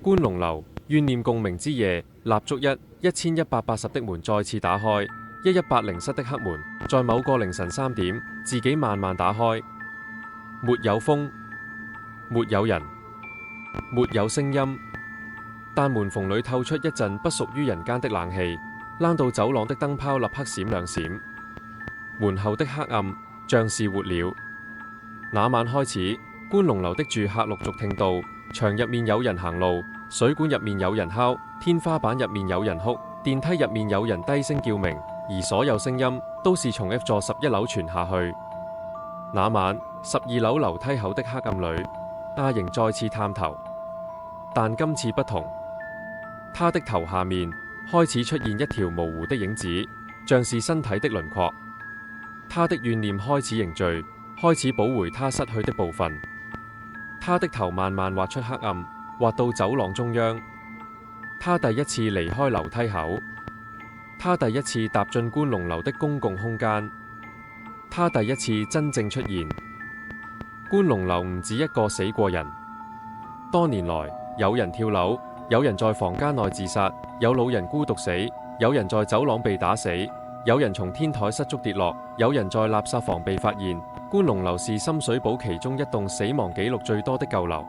觀龍樓怨念共鳴之夜，蠟燭1180的門再次打開，118室的黑門在某個凌晨3點自己慢慢打開，沒有風，沒有人，沒有聲音，但門縫裏透出一陣不屬於人間的冷氣，冷到走廊的燈泡立刻閃兩閃，門後的黑暗像是活了。那晚開始，觀龍樓的住客陸續聽到牆入面有人行路，水管入面有人敲，天花板入面有人哭，電梯入面有人低聲叫鳴，而所有聲音都是從 F 座11樓傳下去。那晚12樓樓梯口的黑暗裏，阿瑩再次探頭，但今次不同，她的頭下面開始出現一條模糊的影子，像是身體的輪廓。她的怨念開始凝聚，開始補回她失去的部分。她的頭慢慢滑出黑暗，滑到走廊中央。她第一次離開樓梯口，她第一次踏進觀龍樓的公共空間，她第一次真正出現。觀龍樓唔止一個死過人，多年來有人跳樓，有人在房間內自殺，有老人孤獨死，有人在走廊被打死，有人從天台失足跌落，有人在垃圾房被發現。觀龍樓是深水埗其中一棟死亡紀錄最多的舊樓，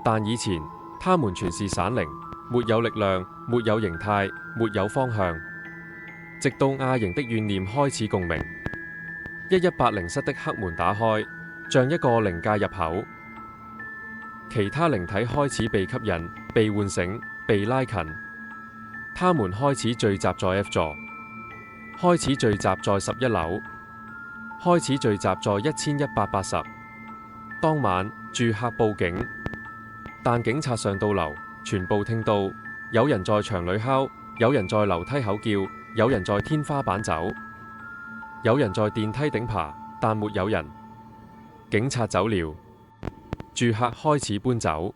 但以前他們全是散靈，沒有力量，沒有形態，沒有方向。直到阿瑩的怨念開始共鳴，1180室的黑門打開，像一個靈界入口，其他靈體開始被吸引、被喚醒、被拉近，他們開始聚集在 F 座，開始聚集在11樓，開始聚集在1180。當晚住客報警，但警察上到樓，全部聽到有人在牆裏敲，有人在樓梯口叫，有人在天花板走，有人在電梯頂爬，但沒有人。警察走了，住客開始搬走，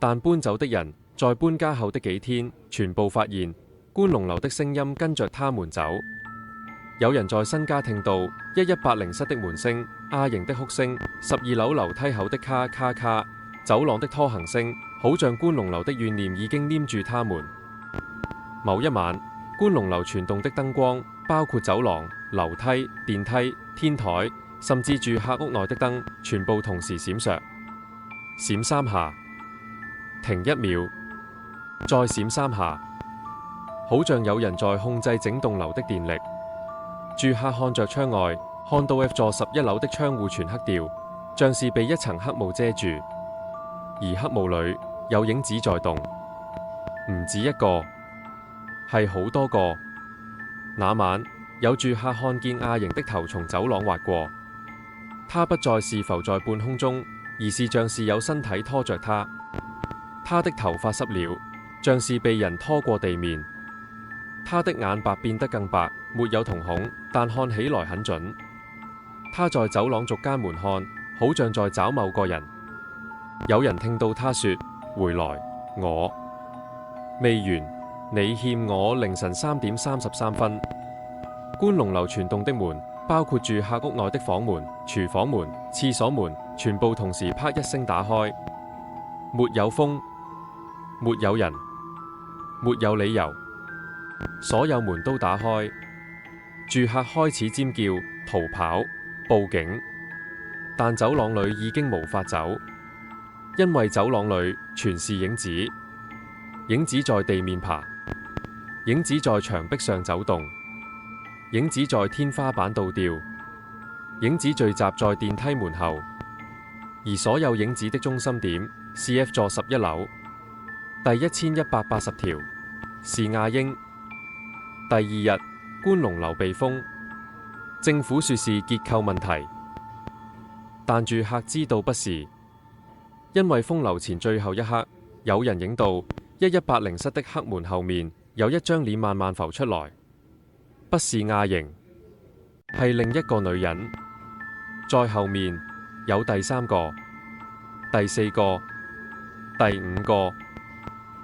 但搬走的人在搬家後的幾天，全部發現觀龍樓的聲音跟着他們走。有人在新家聽到1180室的門聲、阿瑩的哭聲、12樓樓梯口的咔咔咔、走廊的拖行聲，好像觀龍樓的怨念已經黏住他們。某一晚，觀龍樓全棟的燈光，包括走廊、樓梯、電梯、天台，甚至住客屋內的燈，全部同時閃爍，閃3下，停1秒，再閃3下，好像有人在控制整棟樓的電力。住客看着窗外，看到 F 座11樓的窗戶全黑掉，像是被一層黑霧遮住，而黑霧裏有影子在動，唔止一個，係好多個。那晚有住客看見阿瑩的頭從走廊滑過，她不再是浮在半空中，而是像是有身體拖着她。她的頭髮濕了，像是被人拖過地面。她的眼白變得更白，沒有瞳孔，但看起來很準。她在走廊逐間門看，好像在找某個人。有人聽到她說：回來，我未完，你欠我凌晨3點33分。觀龍樓全棟的門，包括住客屋內的房門、廚房門、廁所門，全部同時啪一聲打開。沒有風，沒有人，沒有理由，所有門都打開。住客開始尖叫、逃跑、報警，但走廊裏已經無法走，因為走廊裏全是影子，影子在地面爬，影子在牆壁上走動，影子在天花板倒吊，影子聚集在電梯門後，而所有影子的中心點是 F 座11樓，第1180條是亞英。第二日，觀龍樓被封，政府說是結構問題，但住客知道不是，因為封樓前最後一刻，有人影到1180室的黑門後面有一張臉慢慢浮出來，不是亞瑩，係另一個女人，在後面有第3個、第4個、第5個，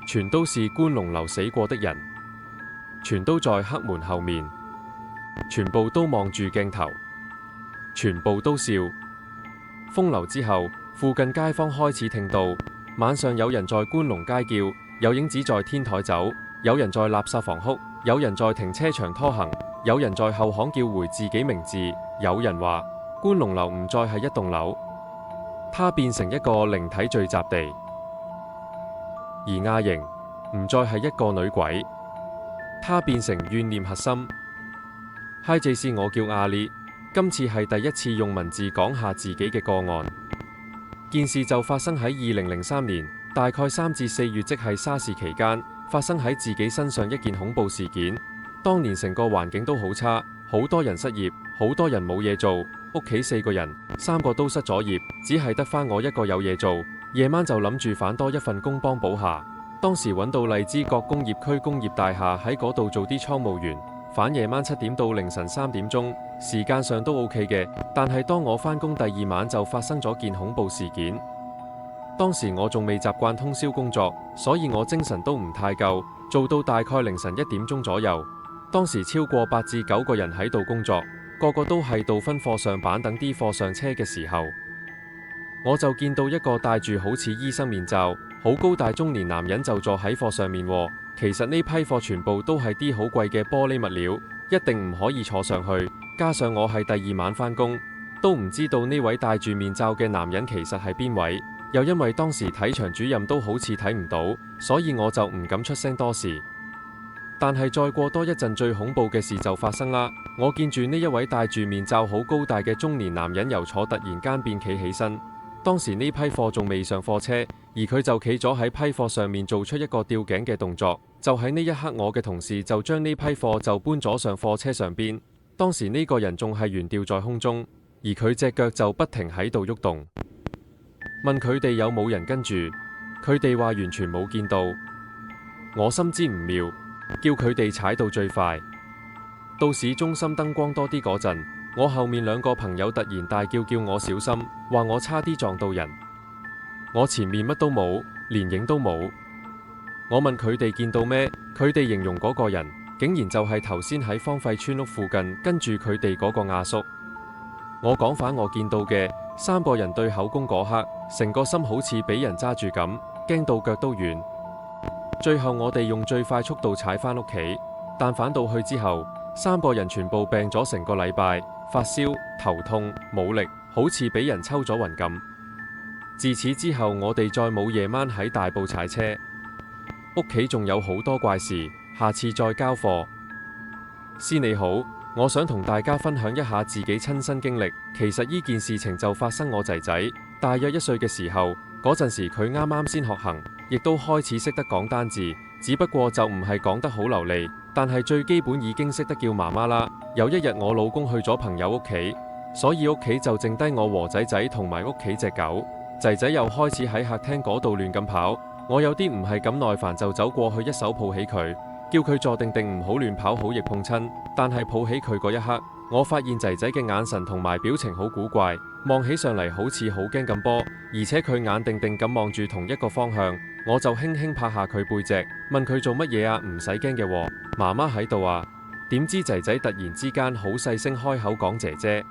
全都是觀龍樓死過的人，全都在黑門後面，全部都望住鏡頭，全部都笑。封樓之後，附近街坊開始聽到晚上有人在觀龍街叫，有影子在天台走，有人在垃圾房哭，有人在停車場拖行，有人在後巷叫回自己名字。有人話觀龍樓唔再係一棟樓，它變成一個靈體聚集地，而亞型唔再係一個女鬼，它變成怨念核心。Hi JC，我叫阿列，今次係第一次用文字講下自己嘅個案。件事就發生喺2003年，大概3至4月，即係沙士期間，發生喺自己身上一件恐怖事件。當年成個環境都好差，好多人失業，好多人冇嘢做，屋企4個人，3個都失咗業，只係得返我一個有嘢做。夜晚就諗住返多一份工幫補下。當時揾到荔枝角工業區工業大廈喺嗰度做啲倉務員，返夜晚7點到凌晨3點鐘，時間上都 OK 嘅。但係當我返工第2晚就發生咗件恐怖事件。當時我仲未習慣通宵工作，所以我精神都唔太夠，做到大概凌晨1點鐘左右。當時超過8至9個人喺度工作，個個都係度分貨上板等啲貨上車嘅時候，我就見到一個戴住好似醫生面罩、好高大中年男人就坐喺貨上面。其實呢批貨全部都係啲好貴嘅玻璃物料，一定唔可以坐上去。加上我係第2晚返工，都唔知道呢位戴住面罩嘅男人其實係邊位。又因為當時睇場主任都好似睇唔到，所以我就唔敢出聲多事。但係再過多一陣，最恐怖嘅事就發生啦。我見住呢一位戴住面罩好高大嘅中年男人由坐突然間變企起身。當時呢批貨仲未上貨車，而佢就企咗喺批貨上面做出一個吊頸嘅動作。就喺呢一刻，我嘅同事就將呢批貨就搬咗上貨車上邊。當時呢個人仲係懸吊在空中，而佢隻腳就不停喺度喐動。問佢哋有冇人跟住，佢哋話完全冇見到。我心知唔妙，叫佢哋踩到最快。到市中心燈光多啲嗰陣，我後面2個朋友突然大叫我小心，話我差啲撞到人。我前面乜都冇，連影都冇。我問佢哋見到咩，佢哋形容嗰個人竟然就係頭先喺荒廢村屋附近跟住佢哋嗰個阿叔。我講返我見到嘅3個人對口供嗰刻，成個心好似俾人揸住咁，驚到腳都軟。最後我哋用最快速度踩返屋企，但返到去之後，3個人全部病咗成個禮拜，發燒、頭痛、冇力，好似俾人抽咗暈咁。自此之後，我哋再冇夜晚喺大埔踩車。屋企仲有好多怪事，下次再交貨。師你好，我想同大家分享一下自己親身經歷。其實呢件事情就發生我仔仔大約1歲嘅時候，嗰陣時佢啱啱先學行，亦都開始識得講單字，只不過就唔係講得好流利，但係最基本已經識得叫媽媽啦。有一日我老公去咗朋友屋企，所以屋企就剩低我和仔仔同埋屋企隻狗。仔仔又開始喺客廳嗰度亂咁跑，我有啲唔係咁耐煩，就走過去一手抱起佢，叫佢坐定定，唔好亂跑，好易碰親。但係抱起佢嗰一刻，我發現仔仔嘅眼神同埋表情好古怪，望起上嚟好似好驚咁噃，而且佢眼定定咁望住同一個方向。我就輕輕拍下佢背脊，問佢做乜嘢啊？唔使驚嘅喎，媽媽喺度啊。點知仔仔突然之間好細聲開口講姐姐。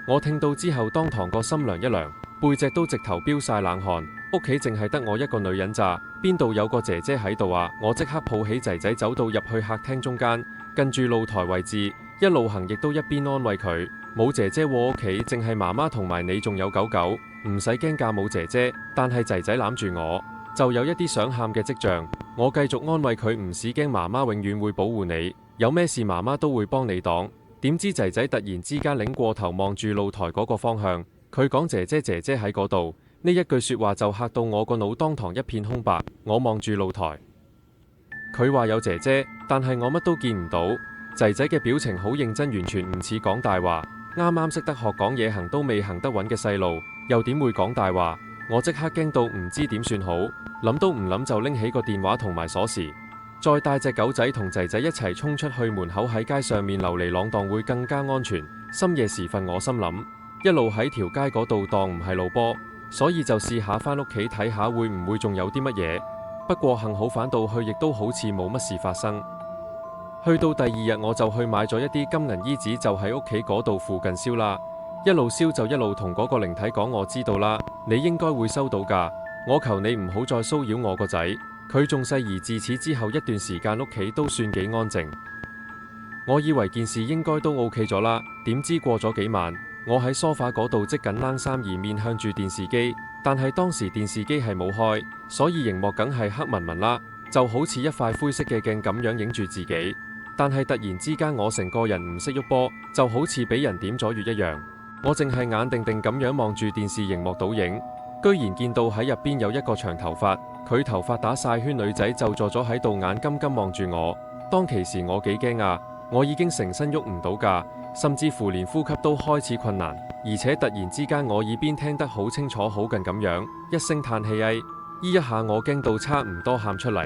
我聽到之後當堂個心涼一涼，背脊都直頭飆晒冷汗。屋企淨係得我一個女人咋，邊度有個姐姐喺度啊？我即刻抱起仔仔走到入去客廳中間，近住露台位置，一路行亦都一邊安慰佢，冇姐姐喎，屋企淨係媽媽同埋你，仲有狗狗，唔使驚㗎，冇姐姐。但係仔仔攬住我，就有一啲想喊嘅跡象。我繼續安慰佢，唔使驚，媽媽永遠會保護你，有咩事媽媽都會幫你擋。點知仔仔突然之間擰過頭望住露台嗰個方向，佢講姐姐姐姐喺嗰度。呢一句說話就嚇到我個腦當堂一片空白。我望住露台，佢話有姐姐，但係我乜都見唔到。仔仔嘅表情好認真，完全唔似講大話。啱啱識得學講嘢，行都未行得穩嘅細路，又點會講大話？我即刻驚到唔知點算好，諗都唔諗就拎起個電話同埋鎖匙，再帶隻狗仔同仔仔一齊衝出去門口，喺街上面流離浪蕩會更加安全。深夜時分，我心諗一路喺條街嗰度蕩唔係路波，所以就試下返屋企睇下會唔會仲有啲乜嘢。不過幸好返到去亦都好似冇乜事發生。去到第2日我就去買咗一啲金銀衣紙，就喺屋企嗰度附近燒啦。一路燒就一路同嗰個靈體講，我知道啦，你應該會收到㗎。我求你唔好再騷擾我個仔。佢仲細，而自此之後一段時間屋企都算幾安靜。我以為件事應該都 OK 咗啦，點知過咗幾晚，我喺梳化嗰度織緊冷衫而面向住電視機，但係當時電視機係冇開，所以熒幕梗係黑紋紋啦，就好似一塊灰色嘅鏡咁樣影住自己。但係突然之間我成個人唔識喐波，就好似俾人點咗穴一樣。我淨係眼定定咁樣望住電視熒幕倒影，居然見到喺入邊有一個長頭髮，佢頭髮打晒圈女仔就坐咗喺度，眼金金望住我。當其時我幾驚啊！我已經成身喐唔到㗎，甚至乎連呼吸都開始困難，而且突然之間我耳邊聽得好清楚好近咁樣一聲嘆氣，哎，依一下我驚到差唔多喊出嚟。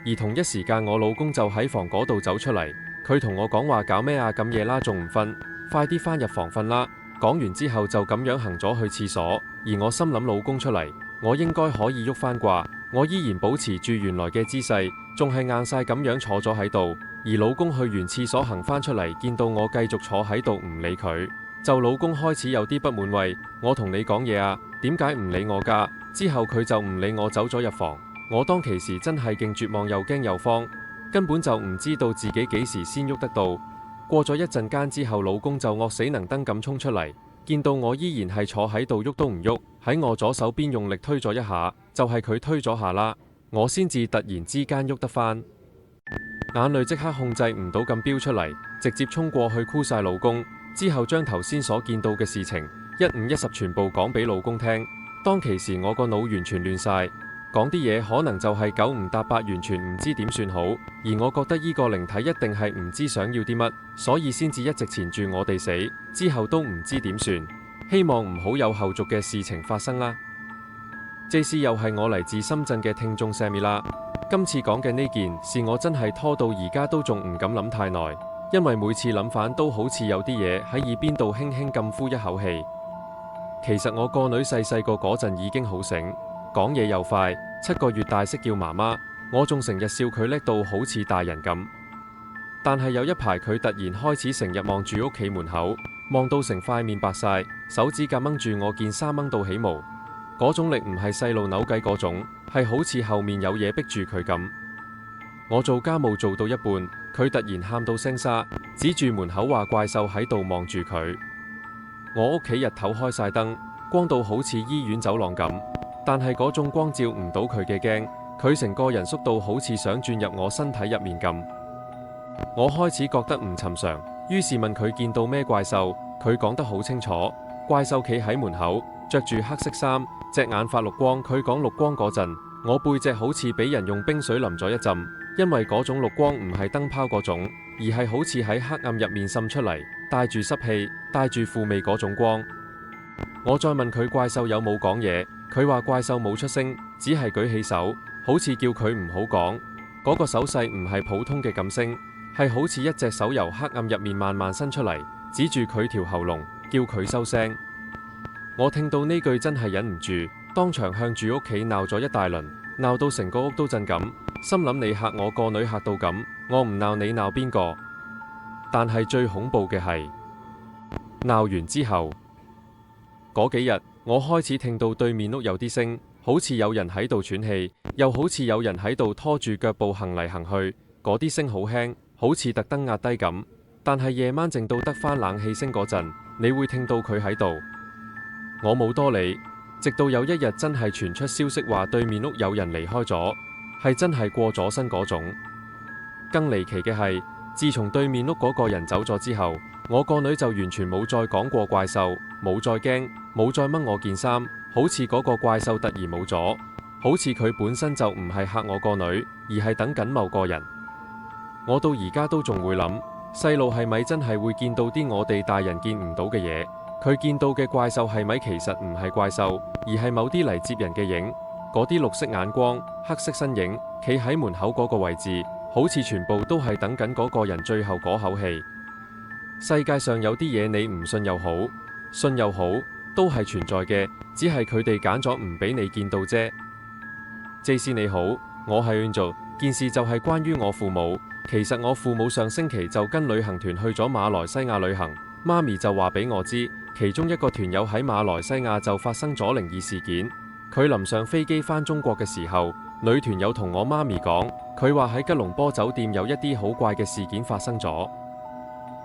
而同一時間我老公就喺房嗰度走出嚟，佢同我講話，搞咩啊，咁夜啦仲唔瞓，快啲返入房瞓啦。講完之後就咁樣行咗去廁所，而我心諗老公出嚟，我應該可以喐返啩。我依然保持住原來嘅姿勢，仲係硬晒咁樣坐咗喺度。而老公去完廁所行返出嚟，見到我繼續坐喺度唔理佢，就老公開始有啲不滿，喂，我同你講嘢啊，點解唔理我㗎？之後佢就唔理我走咗入房。我當其時真係勁絕望，又驚又慌，根本就唔知道自己幾時先喐得到。過咗一陣間之後，老公就惡死能登咁衝出嚟，見到我依然係坐喺度喐都唔喐，喺我左手邊用力推咗一下，就係佢推咗下啦，我先至突然之間喐得返。眼淚即刻控制唔到咁飆出嚟，直接衝過去箍晒老公，之後將頭先所見到嘅事情一五一十全部講俾老公聽。當其時我個腦完全亂晒，講啲嘢可能就係九唔搭八，完全唔知點算好。而我覺得依個靈體一定係唔知想要啲乜，所以先至一直纏住我哋死，之後都唔知點算。希望唔好有後續嘅事情發生啦。JC 又係我嚟自深圳嘅聽眾 Sammy 啦。今次講嘅呢件事我真係拖到而家都仲唔敢諗太耐，因為每次諗返都好似有啲嘢喺耳邊度輕輕咁呼一口氣。其實我個女細細個嗰陣已經好醒，講嘢又快，7個月大識叫媽媽，我仲成日笑佢叻到好似大人咁。但係有一排佢突然開始成日望住屋企門口，望到成塊面白晒，手指甲掹住我件衫掹到起毛，嗰種力唔係細路扭計嗰種，係好似後面有嘢逼住佢咁。我做家務做到一半，佢突然喊到聲沙，指住門口話怪獸喺度望住佢。我屋企日頭開晒燈，光到好似醫院走廊咁，但係嗰種光照唔到佢嘅驚，佢成個人縮到好似想轉入我身體入面咁。我開始覺得唔尋常，於是問佢見到咩怪獸，佢講得好清楚，怪獸企喺門口，着住黑色衫，隻眼發綠光。佢講綠光嗰陣，我背脊好似俾人用冰水淋咗一浸，因為嗰種綠光唔係燈泡嗰種，而係好似喺黑暗入面滲出嚟，帶住濕氣，帶住負味嗰種光。我再問佢怪獸有冇講嘢，佢話怪獸冇出聲，只係舉起手，好似叫佢唔好講。嗰個手勢唔係普通嘅撳聲，係好似一隻手由黑暗入面慢慢伸出嚟，指住佢條喉嚨，叫佢收聲。我聽到呢句真係忍唔住，當場向住屋企鬧咗一大輪，鬧到成個屋都震咁，心諗你嚇我個女嚇到咁，我唔鬧你鬧邊個？但係最恐怖嘅係，鬧完之後嗰幾日，我開始聽到對面屋有啲聲，好似有人喺度喘氣，又好似有人喺度拖住腳步行嚟行去，嗰啲聲好輕，好似特登壓低咁。但係夜晚靜到得返冷氣聲嗰陣，你會聽到佢喺度。我冇多理，直到有一日真係傳出消息話對面屋有人離開咗，係真係過咗身嗰種。更離奇嘅係，自從對面屋嗰個人走咗之後，我個女就完全冇再講過怪獸，冇再驚，冇再掹我件衫，好似嗰個怪獸突然冇咗，好似佢本身就唔係嚇我個女，而係等緊某個人。我到而家都仲會諗，細路係咪真係會見到啲我哋大人見唔到嘅嘢？佢見到嘅怪獸係咪其實唔係怪獸，而係某啲嚟接人嘅影？嗰啲綠色眼光、黑色身影，企喺門口嗰個位置，好似全部都係等緊嗰個人最後嗰口氣。世界上有啲嘢你唔信又好，信又好，都係存在嘅，只係佢哋揀咗唔俾你見到啫。JC 你好，我係 Angel，件事就係關於我父母。其實我父母上星期就跟旅行團去咗馬來西亞旅行，媽咪就話俾我知，其中一個團友喺馬來西亞就發生咗靈異事件。佢臨上飛機返中國嘅時候，女團友同我媽咪講，佢話喺吉隆坡酒店有一啲好怪嘅事件發生咗。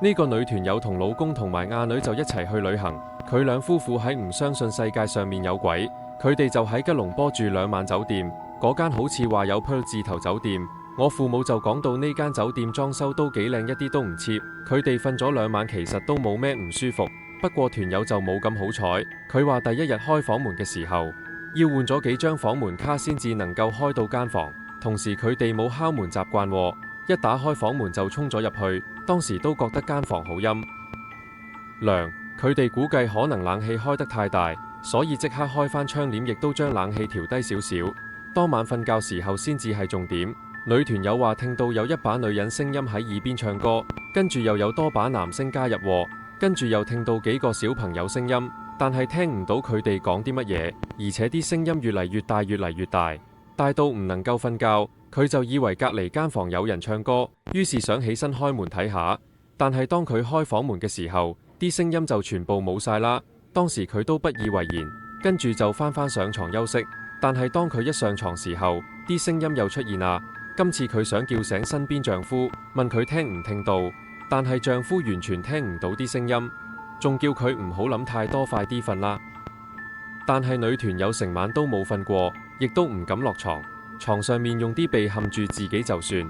呢個女團友同老公同埋阿女就一齊去旅行，佢兩夫婦喺唔相信世界上面有鬼，佢哋就喺吉隆坡住2晚酒店，嗰間好似話有 Pearl 字頭酒店。我父母就講到呢間酒店裝修都幾靚，一啲都唔 cheap。佢哋瞓咗2晚，其實都冇咩唔舒服。不過團友就冇咁好彩，佢話第一日開房門嘅時候，要換咗幾張房門卡先至能夠開到間房。同時佢哋冇敲門習慣喎，一打開房門就衝咗入去。當時都覺得間房好陰涼，佢哋估計可能冷氣開得太大，所以即刻開返窗簾，亦都將冷氣調低少少。當晚瞓覺時候先至係重點。女團友話聽到有一把女人聲音喺耳邊唱歌，跟住又有多把男聲加入喎，跟住又聽到幾個小朋友聲音，但係聽唔到佢哋講啲乜嘢，而且啲聲音越嚟越大，越嚟越大，大到唔能夠瞓覺。佢就以為隔離間房有人唱歌，於是想起身開門睇下，但係當佢開房門嘅時候，啲聲音就全部冇晒啦。當時佢都不以為然，跟住就返上床休息。但係當佢一上床時候，啲聲音又出現啦。今次佢想叫醒身邊丈夫，問佢聽唔聽到，但係丈夫完全聽唔到啲聲音，仲叫佢唔好諗太多，快啲瞓啦。但係女團友成晚都冇瞓過，亦都唔敢落床，床上面用啲被冚住自己就算。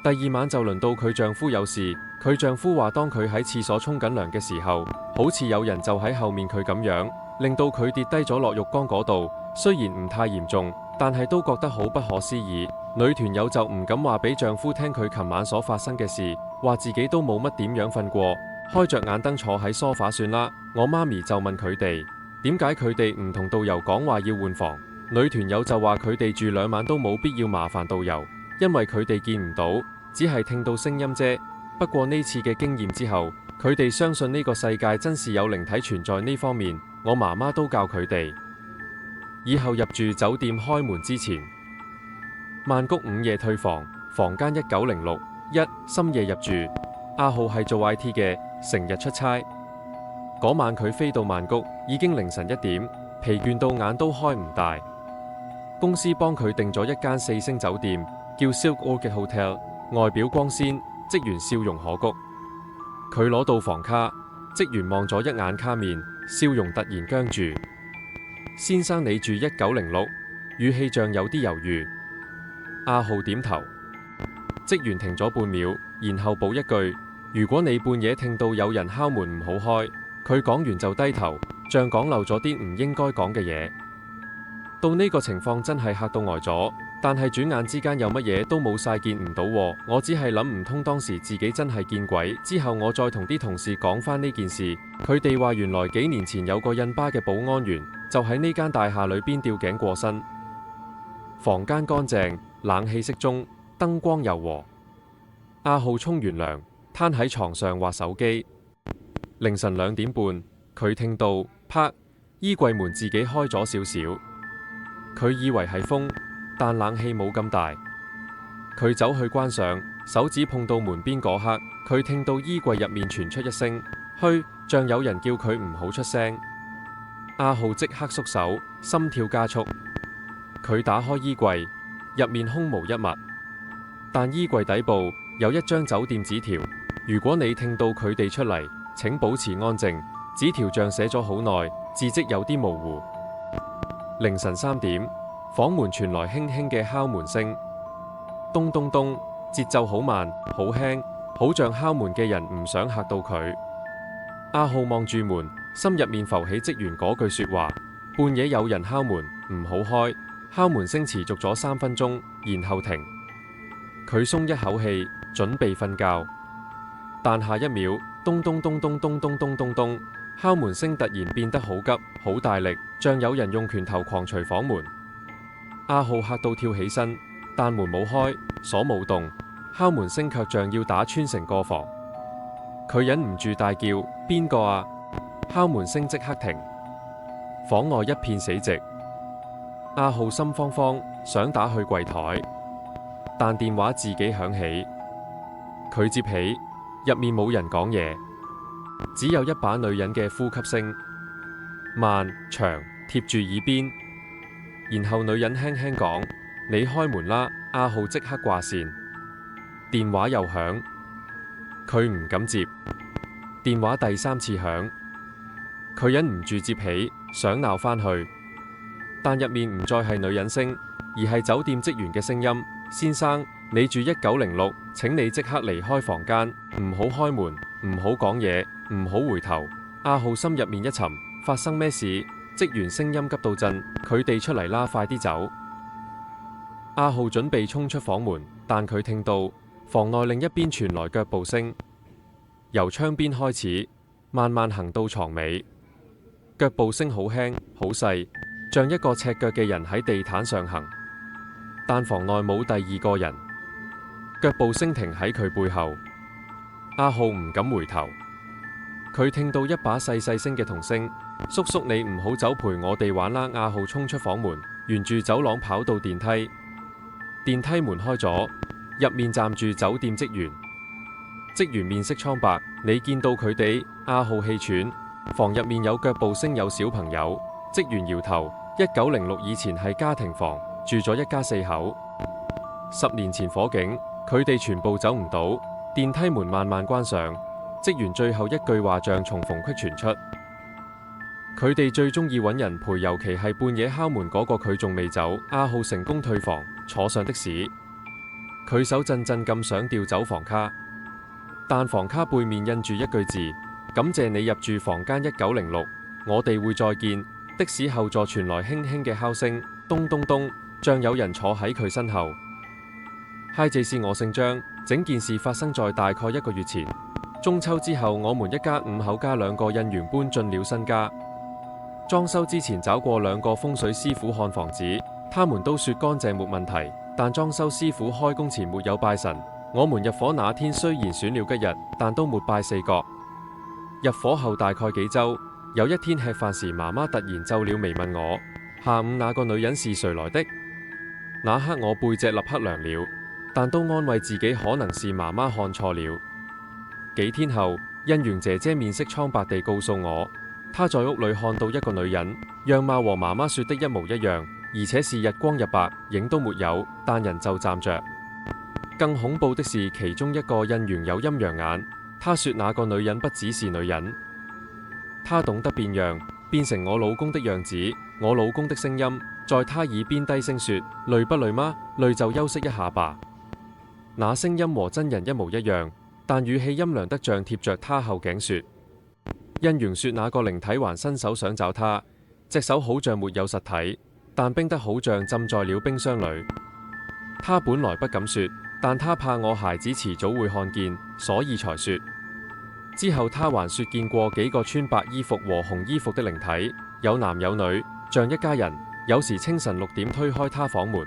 第2晚就輪到佢丈夫有事，佢丈夫話當佢喺廁所沖緊涼嘅時候，好似有人就喺後面佢咁樣，令到佢跌低咗落浴缸嗰度。雖然唔太嚴重，但係都覺得好不可思議。女團友就唔敢話俾丈夫聽佢琴晚所發生嘅事，話自己都冇乜點樣瞓過，開着眼燈坐喺梳化算啦。我媽咪就問佢哋點解佢哋唔同導遊講話要換房，女團友就話佢哋住2晚都冇必要麻煩導遊，因為佢哋見唔到，只係聽到聲音啫。不過呢次嘅經驗之後，佢哋相信呢個世界真是有靈體存在呢方面。我媽媽都教佢哋以後入住酒店開門之前，曼谷午夜退房，房間1906。深夜入住。阿浩係做 IT 嘅，成日出差。嗰晚佢飛到曼谷已經凌晨1點，疲倦到眼都開唔大。公司幫佢訂咗一間4星酒店，叫 Silk Orchid Hotel， 外表光鮮，職員笑容可掬。佢攞到房卡，職員望咗一眼卡面，笑容突然僵住。先生，你住1906，語氣像有啲猶豫。阿浩點頭。職員停咗半秒，然後補一句：如果你半夜聽到有人敲門，唔好開。佢講完就低頭，像講漏咗啲唔應該講嘅嘢。到呢個情況真係嚇到呆咗，但係轉眼之間有乜嘢都冇晒，見唔到喎。我只係諗唔通當時自己真係見鬼。之後我再同啲同事講返呢件事，佢哋話原來幾年前有個印巴嘅保安員就喺呢間大廈裏邊吊頸過身。房間乾淨，冷氣適中，燈光柔和。阿浩沖完涼，攤喺床上滑手機。凌晨2點半，佢聽到啪，衣櫃門自己開咗少少。佢以為係風，但冷氣冇咁大。佢走去關上，手指碰到門邊嗰刻，佢聽到衣櫃入面傳出一聲噓，像有人叫佢唔好出聲。阿浩即刻縮手，心跳加速。佢打開衣櫃，入面空無一物，但衣櫃底部有一張酒店紙條，如果你聽到佢哋出嚟，請保持安靜。紙條像寫咗好耐，字跡有啲模糊。凌晨3點，房門傳來輕輕嘅敲門聲，咚咚咚，節奏好慢，好輕，好像敲門嘅人唔想嚇到佢。阿浩望住門，心入面浮起職員嗰句說話：半夜有人敲門，唔好開。敲門聲持續咗3分鐘，然後停。佢鬆一口氣，準備瞓覺，但下一秒，咚咚咚咚咚咚咚咚咚，敲門聲突然變得好急，好大力，像有人用拳頭狂捶房門。阿浩嚇到跳起身，但門冇開，鎖冇動，敲門聲卻像要打穿成個房。佢忍唔住大叫：邊個啊？敲門聲即刻停，房外一片死寂。阿浩心慌慌，想打去櫃台，但電話自己響起。佢接起，入面冇人講嘢，只有一把女人嘅呼吸聲，慢長，貼住耳邊。然後女人輕輕講：你開門啦。阿浩即刻掛線。電話又響，佢唔敢接。電話第3次響，佢忍唔住接起，想鬧返去，但入面唔再係女人聲，而係酒店職員嘅聲音：先生，你住1906，請你即刻離開房間，唔好開門，唔好講嘢，唔好回頭。阿浩心入面一沉，發生咩事？職員聲音急到震：佢哋出嚟啦，快啲走！阿浩準備衝出房門，但佢聽到房內另一邊傳來腳步聲，由窗邊開始，慢慢行到床尾。腳步聲好輕好細，像一個赤腳嘅人喺地毯上行，但房內冇第二個人。腳步聲停喺佢背後，阿浩唔敢回頭。佢聽到一把細細聲嘅童聲：叔叔，你唔好走，陪我哋玩啦！阿浩衝出房門，沿住走廊跑到電梯。電梯門開咗，入面站住酒店職員。職員面色蒼白：你見到佢哋？阿浩氣喘。房入面有腳步聲，有小朋友。職員搖頭：1906以前係家庭房，住咗一家4口。10年前火警，佢哋全部走唔到。電梯門慢慢關上，職員最後一句話像從縫隙傳出：佢哋最中意揾人陪，尤其係半夜敲門嗰個。佢仲未走。阿浩成功退房，坐上的士。佢手震震咁想調走房卡，但房卡背面印住一句字：感謝你入住房間1906，我哋會再見。的士後座傳來輕輕嘅敲聲，咚咚咚，像有人坐喺佢身後。嗨，這是我姓張。整件事發生在大概1個月前。中秋之後，我們一家5口加2個印員搬進了新家。裝修之前找過2個風水師傅看房子，他們都說乾淨沒問題，但裝修師傅開工前沒有拜神。我們入伙那天雖然選了吉日，但都沒拜4角。入伙後大概幾週，有一天吃飯時，媽媽突然皺了眉問我：下午那個女人是誰來的？那刻我背脊立刻涼了，但都安慰自己可能是媽媽看錯了。幾天後，印員姐姐面色蒼白地告訴我，她在屋裏看到一個女人，樣貌和媽媽說的一模一樣，而且是日光日白，影都沒有，但人就站着。更恐怖的是，其中一個印員有陰陽眼，她說那個女人不只是女人，她懂得變樣，變成我老公的樣子。我老公的聲音在她耳邊低聲說：累不累嗎？累就休息一下吧。那聲音和真人一模一樣，但語氣陰涼得像貼着她後頸說。印員說那個靈體還伸手想找她，隻手好像沒有實體，但冰得好像浸在了冰箱裏。她本來不敢說，但她怕我孩子遲早會看見，所以才說。之後她還說見過幾個穿白衣服和紅衣服的靈體，有男有女，像一家人。有時清晨6點推開她房門，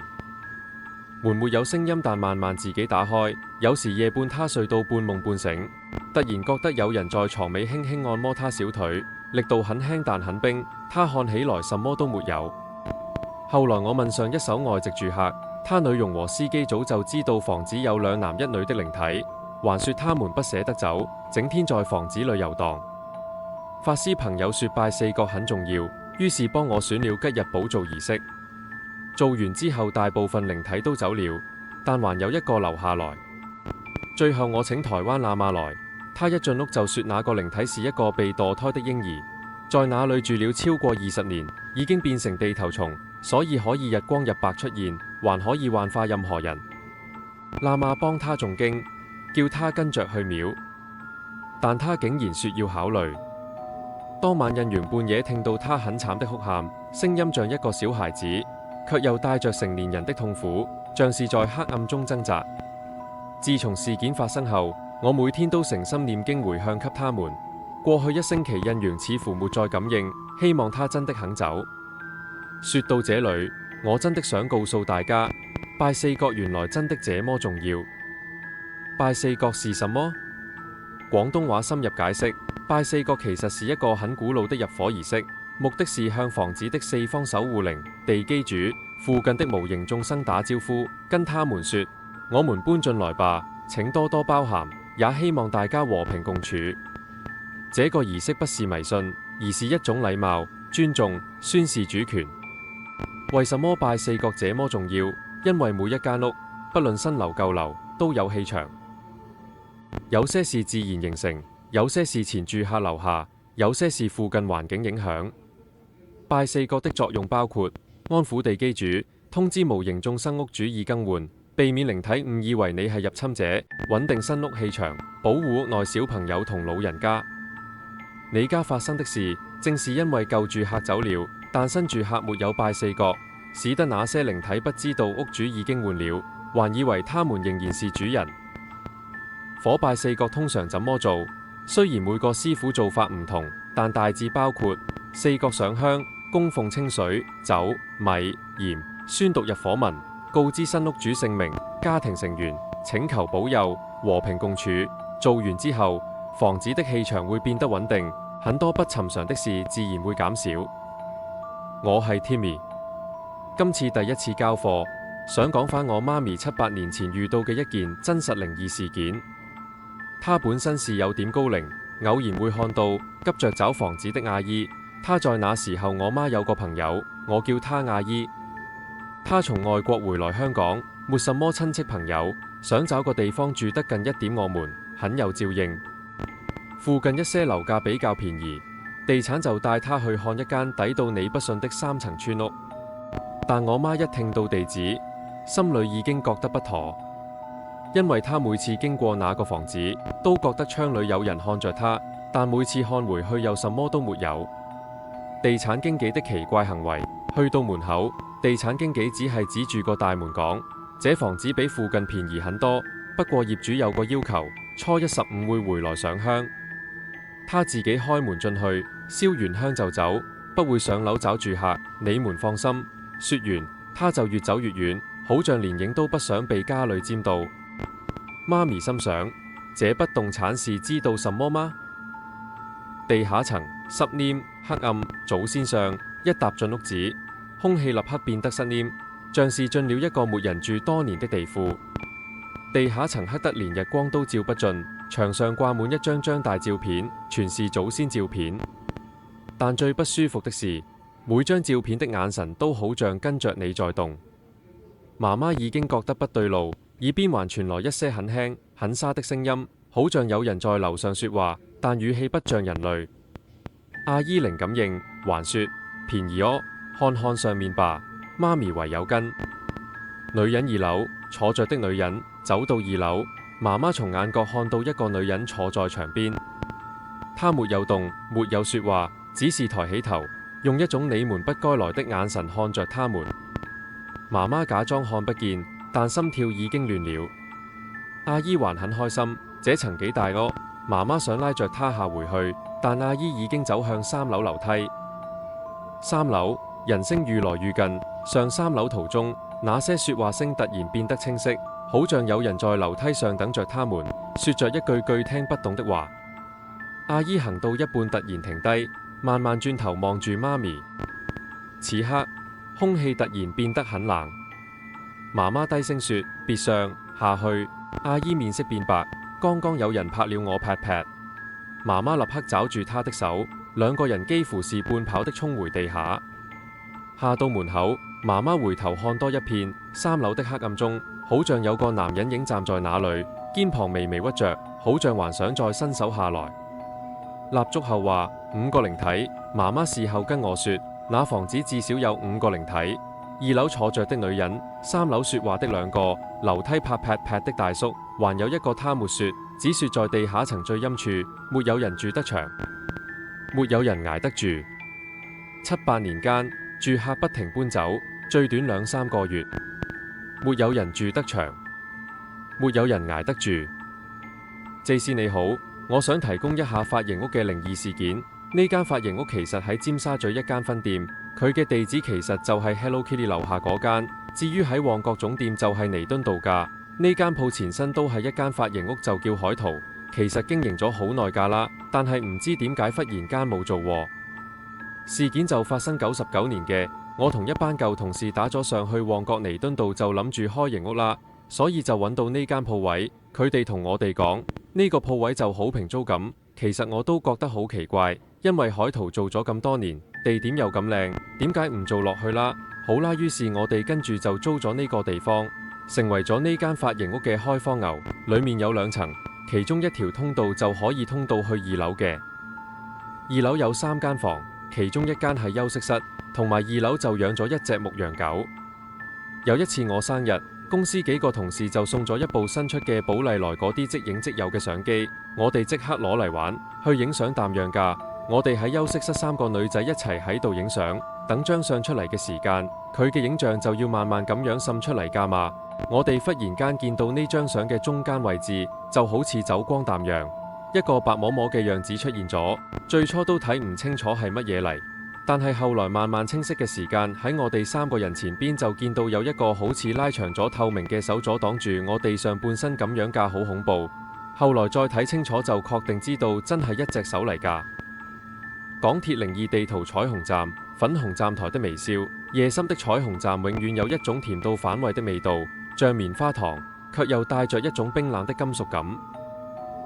門沒有聲音，但慢慢自己打開。有時夜半她睡到半夢半醒，突然覺得有人在床尾輕輕按摩她小腿，力度很輕但很冰。她看起來什麼都沒有。後來我問上一手外籍住客，他女傭和司機早就知道房子有2男1女的靈體，還說他們不捨得走，整天在房子裏遊蕩。法師朋友說拜4角很重要，於是幫我選了吉日補做儀式。做完之後大部分靈體都走了，但還有一個留下來。最後我請台灣喇嘛來，他一進屋就說那個靈體是一個被墮胎的嬰兒，在那裏住了超過20年，已經變成地頭蟲，所以可以日光日白出現，還可以幻化任何人。喇嘛幫他誦經，叫他跟着去廟，但他竟然說要考慮。當晚印員半夜聽到他很慘的哭喊，聲音像一個小孩子，卻又帶着成年人的痛苦，像是在黑暗中掙扎。自從事件發生後，我每天都誠心念經回向給他們。過去1星期印員似乎沒再感應，希望他真的肯走。說到這裏，我真的想告訴大家，拜4角原來真的這麼重要。拜4角是什麼？廣東話深入解釋，拜4角其實是一個很古老的入伙儀式，目的是向房子的4方守護靈、地基主、附近的無形眾生打招呼，跟他們說：我們搬進來吧，請多多包涵，也希望大家和平共處。這個儀式不是迷信，而是一種禮貌、尊重、宣示主權。為什麼拜四角這麼重要？因為每一間屋，不論新樓舊樓，都有氣場。有些是自然形成，有些是前住客留下，有些是附近環境影響。拜四角的作用包括安撫地基主，通知無形眾生屋主已更換，避免靈體誤以為你係入侵者，穩定新屋氣場，保護屋內小朋友同老人家。你家發生的事，正是因為舊住客走了，但新住客沒有拜四角，使得那些靈體不知道屋主已經換了，還以為他們仍然是主人。火拜四角通常怎麼做？雖然每個師傅做法唔同，但大致包括四角上香、供奉清水、酒、米、鹽、宣讀入火文，告知新屋主姓名、家庭成員，請求保佑、和平共處。做完之後，房子的氣場會變得穩定，很多不尋常的事自然會減少。我係 Timmy， 今次第一次交課，想講返我媽咪7、8年前遇到嘅一件真實靈異事件。她本身是有點高齡，偶然會看到急着找房子的阿姨。她在那時候，我媽有個朋友，我叫她阿姨。她從外國回來香港，沒什麼親戚朋友，想找個地方住得近一點我們，很有照應。附近一些樓價比較便宜，地產就帶她去看一間抵到你不信的3層村屋。但我媽一聽到地址，心裏已經覺得不妥。因為他每次經過那個房子，都覺得窗裏有人看着他，但每次看回去又什麼都沒有。地產經紀的奇怪行為，去到門口，地產經紀只係指住個大門講：這房子比附近便宜很多，不過業主有個要求，初一15會回來上香。他自己開門進去，燒完香就走，不會上樓找住客，你們放心。說完，他就越走越遠，好像連影都不想被家裏沾到。媽咪心想：這不動產是知道什麼嗎？地下層濕黏黑暗，祖先上一踏進屋子，空氣立刻變得濕黏，像是進了一個沒人住多年的地庫。地下層黑得連日光都照不進，牆上掛滿一張張大照片，全是祖先照片。但最不舒服的是，每張照片的眼神都好像跟着你在動。媽媽已經覺得不對路，耳邊還傳來一些很輕很沙的聲音，好像有人在樓上說話，但語氣不像人類。阿姨靈感應，還說便宜哦，看看上面吧。媽咪唯有跟。女人2樓坐着的女人走到2樓，媽媽從眼角看到一個女人坐在牆邊，她沒有動，沒有說話，只是抬起頭，用一種你們不該來的眼神看着他們。媽媽假裝看不見，但心跳已經亂了。阿姨還很開心，這層幾大屋。媽媽想拉着她下回去，但阿姨已經走向3樓樓梯。3樓人聲愈來愈近，上3樓途中，那些說話聲突然變得清晰，好像有人在樓梯上等着他們，說着一句句聽不懂的話。阿姨行到一半突然停低，慢慢轉頭望住媽咪。此刻空氣突然變得很冷。媽媽低聲說：別上下去。阿姨面色變白，剛剛有人拍了我pat pat。媽媽立刻抓住她的手，兩個人幾乎是半跑的衝回地下。下到門口，媽媽回頭看多一片，3樓的黑暗中，好像有個男人影站在那裏，肩膀微微屈着，好像還想再伸手下來。蠟燭後話5個靈體，媽媽事後跟我說，那房子至少有5個靈體。2樓坐着的女人，3樓說話的2個，樓梯拍拍拍的大叔，還有一個他沒說，只說在地下層最陰處，沒有人住得長，沒有人捱得住。7、8年間，住客不停搬走，最短2、3個月，沒有人住得長，沒有人捱得住。J.C. 你好，我想提供一下髮型屋嘅靈異事件。呢間髮型屋其實喺尖沙咀一間分店，佢嘅地址其實就係 Hello Kitty 樓下嗰間。至於喺旺角總店就係彌敦道㗎。呢間鋪前身都係一間髮型屋，就叫海淘。其實經營咗好耐㗎啦，但係唔知點解忽然間冇做喎。事件就發生99年嘅，我同一班舊同事打咗上去旺角彌敦道，就諗住開型屋啦，所以就揾到呢間鋪位。佢哋同我哋講，呢個鋪位就好平租咁。其實我都覺得好奇怪，因為海淘做咗咁多年，地點又咁靚，點解唔做落去啦？好啦，於是我哋跟住就租咗呢個地方，成為咗呢間髮型屋嘅開荒牛。裡面有2層，其中一條通道就可以通到去2樓嘅。2樓有3間房，其中1間係休息室，同埋2樓就養咗1隻牧羊狗。有一次我生日，公司幾個同事就送咗一部新出嘅寶麗來嗰啲即影即有嘅相機，我哋即刻攞嚟玩，去影相啖樣㗎。我哋喺休息室3個女仔一齊喺度影相，等張相出嚟嘅時間，佢嘅影像就要慢慢咁樣滲出嚟㗎嘛。我哋忽然間見到呢張相嘅中間位置就好似走光啖樣，一個白摸摸嘅樣子出現咗，最初都睇唔清楚係乜嘢嚟。但係後來慢慢清晰嘅時間，喺我哋3個人前邊就見到有一個好似拉長咗透明嘅手阻擋住我哋上半身咁樣㗎，好恐怖。後來再睇清楚就確定知道真係一隻手嚟㗎。港鐵靈異地圖彩虹站，粉紅站台的微笑，夜深的彩虹站永遠有一種甜到反胃的味道，像棉花糖，卻又帶着一種冰冷的金屬感。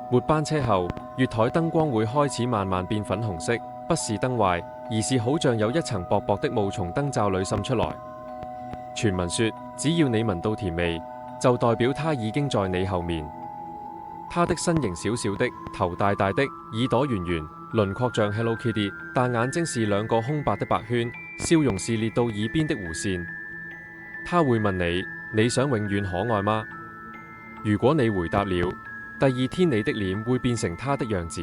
末班車後，月台燈光會開始慢慢變粉紅色，不是燈壞，而是好像有一層薄薄的霧從燈罩裏滲出來。傳聞說，只要你聞到甜味，就代表它已經在你後面。它的身形小小的，頭大大的，耳朵圓圓，輪廓像 Hello Kitty， 但眼睛是2個空白的白圈，笑容是裂到耳邊的弧線。他會問你：你想永遠可愛嗎？如果你回答了，第2天你的臉會變成他的樣子。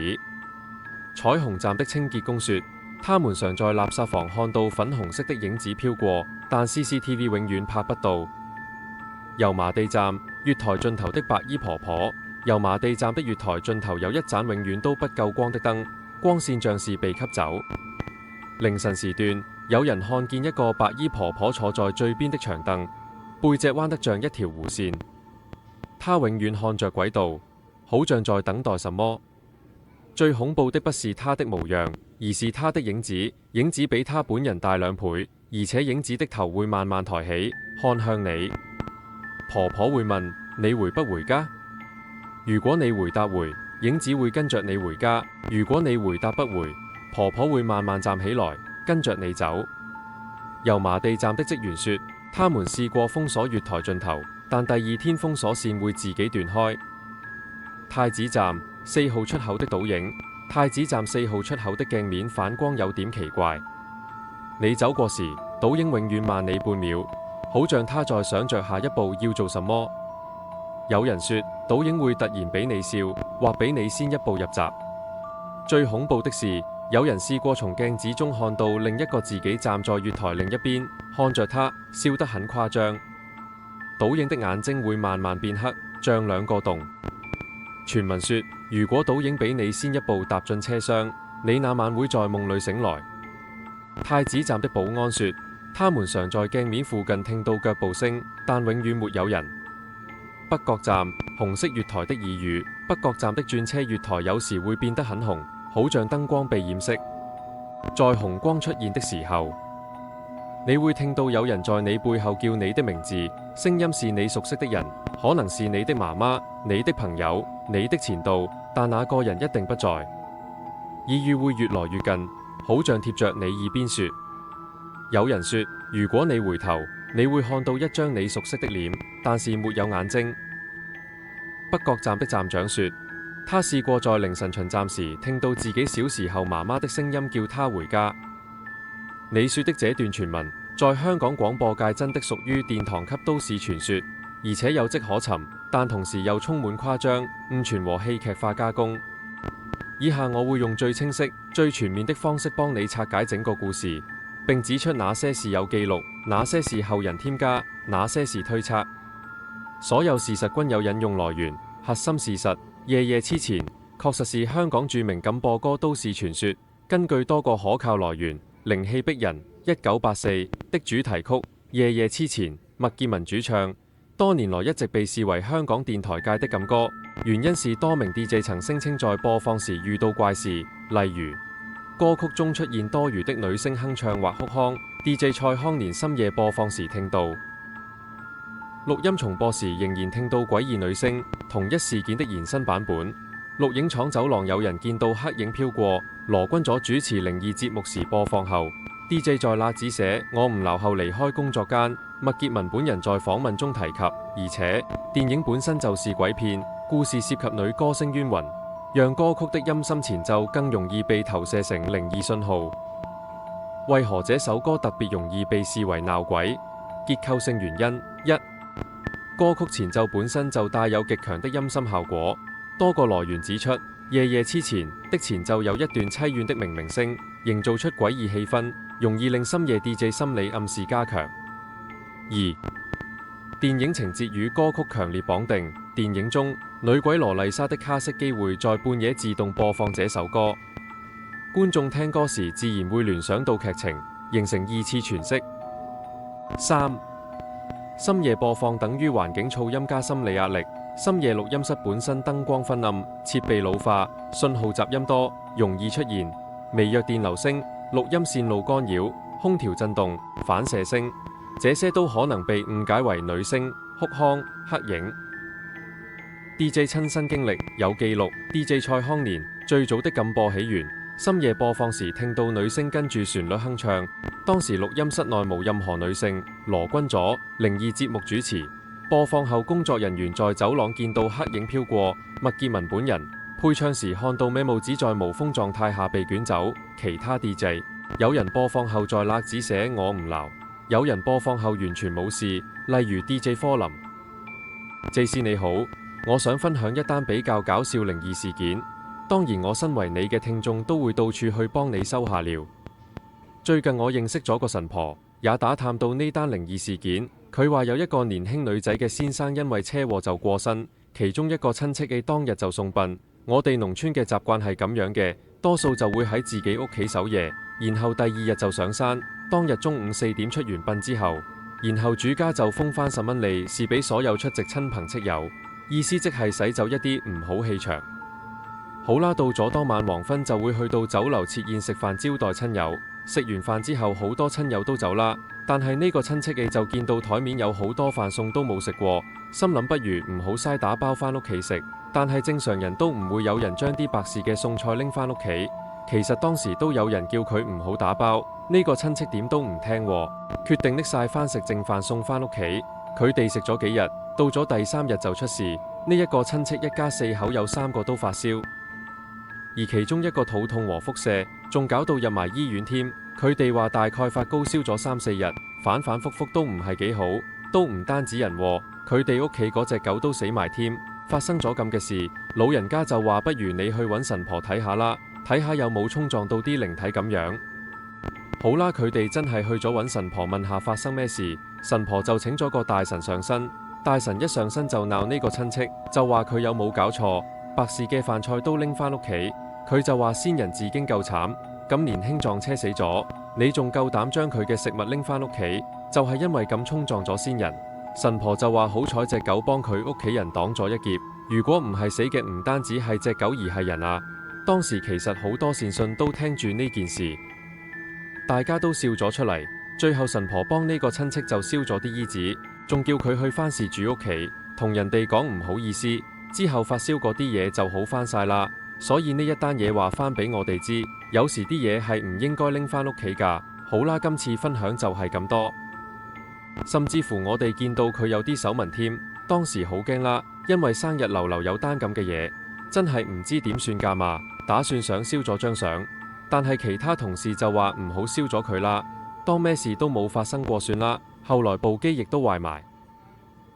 彩虹站的清潔工說，他們常在垃圾房看到粉紅色的影子飄過，但 CCTV 永遠拍不到。油麻地站，月台盡頭的白衣婆婆。油麻地站的月台盡頭有一盞永遠都不夠光的燈，光線像是被吸走。凌晨時段，有人看見一個白衣婆婆坐在最邊的長凳，背脊彎得像一條弧線。她永遠看着軌道，好像在等待什麼。最恐怖的不是她的模樣，而是她的影子。影子比她本人大2倍，而且影子的頭會慢慢抬起，看向你。婆婆會問：你回不回家？如果你回答回，影子會跟着你回家；如果你回答不回，婆婆會慢慢站起來，跟着你走。油麻地站的職員說，他們試過封鎖月台盡頭，但第2天封鎖線會自己斷開。太子站4號出口的倒影，太子站4號出口的鏡面反光有點奇怪。你走過時，倒影永遠慢你半秒，好像他在想着下一步要做什麼。有人說，倒影會突然比你笑，或比你先一步入閘。最恐怖的是，有人試過從鏡子中看到另一個自己站在月台另一邊，看着他，笑得很誇張。倒影的眼睛會慢慢變黑，像2個洞。傳聞說，如果倒影比你先一步踏進車廂，你那晚會在夢裏醒來。太子站的保安說，他們常在鏡面附近聽到腳步聲，但永遠沒有人。北角站紅色月台的耳語，北角站的轉車月台有時會變得很紅，好像燈光被掩飾。在紅光出現的時候，你會聽到有人在你背後叫你的名字，聲音是你熟悉的人，可能是你的媽媽、你的朋友、你的前度，但那個人一定不在。耳語會越來越近，好像貼着你耳邊說。有人說，如果你回頭，你會看到一張你熟悉的臉，但是沒有眼睛。北角站的站長說，他試過在凌晨巡站時聽到自己小時候媽媽的聲音叫他回家。你說的這段傳聞，在香港廣播界真的屬於殿堂級都市傳說，而且有跡可尋，但同時又充滿誇張、誤傳和戲劇化加工。以下我會用最清晰、最全面的方式幫你拆解整個故事，並指出哪些是有記錄，哪些是後人添加，哪些是推測。所有事實均有引用來源，核心事實《夜夜痴纏》確實是香港著名禁播歌都市傳說，根據多個可靠來源，靈氣逼人1984的主題曲《夜夜痴纏》，麥潔文主唱，多年來一直被視為香港電台界的禁歌，原因是多名 DJ 曾聲稱在播放時遇到怪事，例如歌曲中出現多餘的女聲哼唱或哭腔 ，DJ 蔡康年深夜播放時聽到，錄音重播時仍然聽到詭異女聲。同一事件的延伸版本，錄影廠走廊有人見到黑影飄過，羅君佐主持靈異節目時播放後， DJ 在那只寫我唔留後離開工作間，麥潔文本人在訪問中提及，而且電影本身就是鬼片，故事涉及女歌星冤魂，讓歌曲的陰森前奏更容易被投射成靈異信號。為何這首歌特別容易被視為鬧鬼？結構性原因：一、歌曲前奏本身就帶有極強的陰森效果，多個來源指出，夜夜痴前的前奏有一段淒怨的鳴鳴聲，營造出詭異氣氛，容易令深夜 DJ 心理暗示加強。二、電影情節與歌曲強烈綁定，電影中女鬼羅麗莎的卡式機會在半夜自動播放這首歌，觀眾聽歌時自然會聯想到劇情，形成二次詮釋。三、深夜播放等於環境噪音加心理壓力。深夜錄音室本身燈光昏暗，設備老化，信號雜音多，容易出現微弱電流聲、錄音線路干擾、空調震動、反射聲，這些都可能被誤解為女聲、哭腔、黑影。DJ 親身經歷有記錄 ，DJ 蔡康年最早的禁播起源，深夜播放時聽到女聲跟住旋律哼唱，當時錄音室內無任何女性。羅君佐靈異節目主持。播放後，工作人員在走廊見到黑影飄過，麥潔文本人配唱時看到美帽子在無風狀態下被捲走。其他 DJ 有人播放後在勒只寫我唔鬧，有人播放後完全冇事，例如 DJ 科林。JC 你好，我想分享一單比較搞笑靈異事件，當然我身為你嘅聽眾都會到處去幫你收下料。最近我認識咗個神婆，也打探到呢單靈異事件。佢話有一個年輕女仔嘅先生因為車禍就過身，其中一個親戚嘅當日就送殯。我哋農村嘅習慣係咁樣嘅，多數就會喺自己屋企守夜，然後第二日就上山。當日中午4點出完殯之後，然後主家就封翻10蚊利是俾所有出席親朋戚友，意思即係洗走一啲唔好氣場。好啦，到咗當晚黃昏就會去到酒樓設宴食飯招待親友。食完飯之後，好多親友都走啦，但係呢個親戚嘅就見到台面有好多飯餸都冇食過，心諗不如唔好嘥打包返屋企食。但係正常人都唔會有人將啲白事嘅餸菜拎返屋企。其實當時都有人叫佢唔好打包，呢個親戚點都唔聽，決定拎晒返食剩飯餸返屋企。佢哋食咗幾日，到咗第3日就出事。呢一個親戚一家4口有3個都發燒，而其中一個肚痛和腹瀉，仲搞到入埋醫院添。佢哋話大概發高燒咗3、4日，反反复复都唔係幾好，都唔單止人，佢哋屋企嗰隻狗都死埋添。發生咗咁嘅事，老人家就話不如你去揾神婆睇下啦，睇下有冇衝撞到啲靈體咁樣。好啦，佢哋真係去咗揾神婆問下發生咩事，神婆就請咗個大神上身，大神一上身就鬧呢個親戚，就話佢有冇搞錯，白事嘅飯菜都拎返屋企。佢就話先人自經夠慘，咁年輕撞車死咗，你仲夠膽將佢嘅食物拎返屋企，就係因為咁衝撞咗先人。神婆就話好彩隻狗幫佢屋企人擋咗一劫，如果唔係死嘅唔單止係隻狗而係人啊。當時其實好多善信都聽住呢件事，大家都笑咗出嚟。最後神婆幫呢個親戚就燒咗啲衣紙，仲叫佢去翻事主屋企，同人哋講唔好意思，之後發燒嗰啲嘢就好翻晒啦。所以呢一單嘢話翻俾我哋知，有時啲嘢係唔應該拎返屋企㗎。好啦，今次分享就係咁多。甚至乎我哋見到佢有啲手紋添，當時好驚啦，因為生日流流有單咁嘅嘢，真係唔知點算㗎嘛。打算想燒咗張相，但係其他同事就話唔好燒咗佢啦，當咩事都冇發生過算啦。後來部機亦都壞埋，